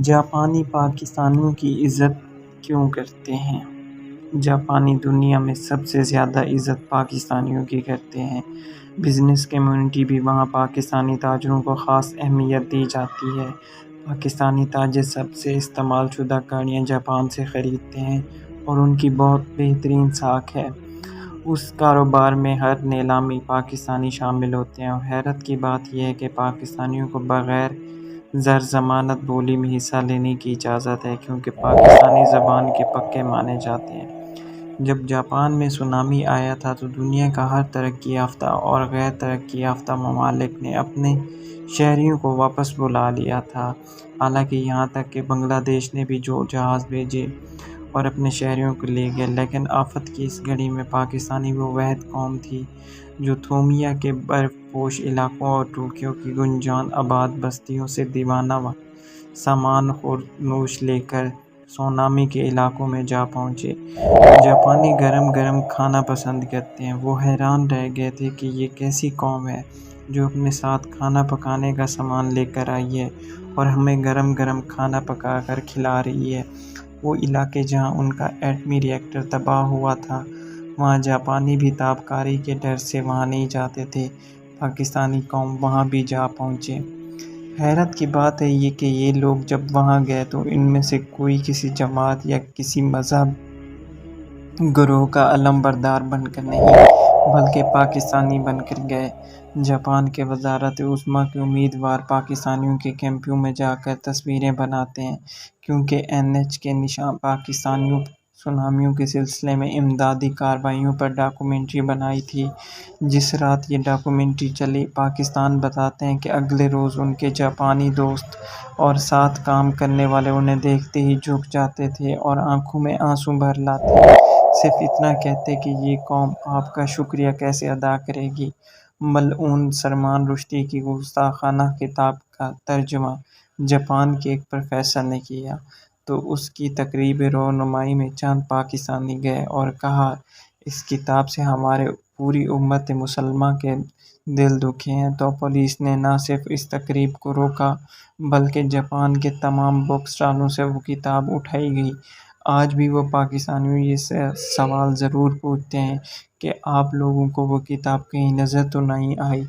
جاپانی پاکستانیوں کی عزت کیوں کرتے ہیں؟ جاپانی دنیا میں سب سے زیادہ عزت پاکستانیوں کی کرتے ہیں۔ بزنس کمیونٹی بھی وہاں پاکستانی تاجروں کو خاص اہمیت دی جاتی ہے۔ پاکستانی تاجر سب سے استعمال شدہ گاڑیاں جاپان سے خریدتے ہیں اور ان کی بہت بہترین ساکھ ہے۔ اس کاروبار میں ہر نیلامی پاکستانی شامل ہوتے ہیں اور حیرت کی بات یہ ہے کہ پاکستانیوں کو بغیر زر ضمانت بولی میں حصہ لینے کی اجازت ہے کیونکہ پاکستانی زبان کے پکے مانے جاتے ہیں۔ جب جاپان میں سونامی آیا تھا تو دنیا کا ہر ترقی یافتہ اور غیر ترقی یافتہ ممالک نے اپنے شہریوں کو واپس بلا لیا تھا، حالانکہ یہاں تک کہ بنگلہ دیش نے بھی جہاز بھیجے اور اپنے شہریوں کو لے گئے، لیکن آفت کی اس گھڑی میں پاکستانی وہ واحد قوم تھی جو تومیہ کے برف پوش علاقوں اور ٹوکیو کی گنجان آباد بستیوں سے دیوانہ سامان خورنوش لے کر سونامی کے علاقوں میں جا پہنچے۔ جاپانی گرم گرم کھانا پسند کرتے ہیں۔ وہ حیران رہ گئے تھے کہ یہ کیسی قوم ہے جو اپنے ساتھ کھانا پکانے کا سامان لے کر آئی ہے اور ہمیں گرم گرم کھانا پکا کر کھلا رہی ہے۔ وہ علاقے جہاں ان کا ایٹمی ری ایکٹر تباہ ہوا تھا، وہاں جاپانی بھی تابکاری کے ڈر سے وہاں نہیں جاتے تھے۔ پاکستانی قوم وہاں بھی جا پہنچے۔ حیرت کی بات ہے کہ یہ لوگ جب وہاں گئے تو ان میں سے کوئی کسی جماعت یا کسی مذہب گروہ کا علم بردار بن کر نہیں بلکہ پاکستانی بن کر گئے۔ جاپان کے وزارت عظمیٰ کے امیدوار پاکستانیوں کے کیمپوں میں جا کر تصویریں بناتے ہیں کیونکہ NH کے نشان پاکستانیوں سونامی کے سلسلے میں امدادی کارروائیوں پر ڈاکومنٹری بنائی تھی۔ جس رات یہ ڈاکومنٹری چلی، پاکستان بتاتے ہیں کہ اگلے روز ان کے جاپانی دوست اور ساتھ کام کرنے والے انہیں دیکھتے ہی جھک جاتے تھے اور آنکھوں میں آنسو بھر لاتے، صرف اتنا کہتے کہ یہ قوم آپ کا شکریہ کیسے ادا کرے گی۔ ملعون سلمان رشدی کی گستاخانہ کتاب کا ترجمہ جاپان کے ایک پروفیسر نے کیا تو اس کی تقریب رونمائی میں چند پاکستانی گئے اور کہا، اس کتاب سے ہمارے پوری امت مسلمہ کے دل دکھے ہیں۔ تو پولیس نے نہ صرف اس تقریب کو روکا بلکہ جاپان کے تمام بک اسٹالوں سے وہ کتاب اٹھائی گئی۔ آج بھی وہ پاکستانیوں یہ سوال ضرور پوچھتے ہیں کہ آپ لوگوں کو وہ کتاب کہیں نظر تو نہیں آئی؟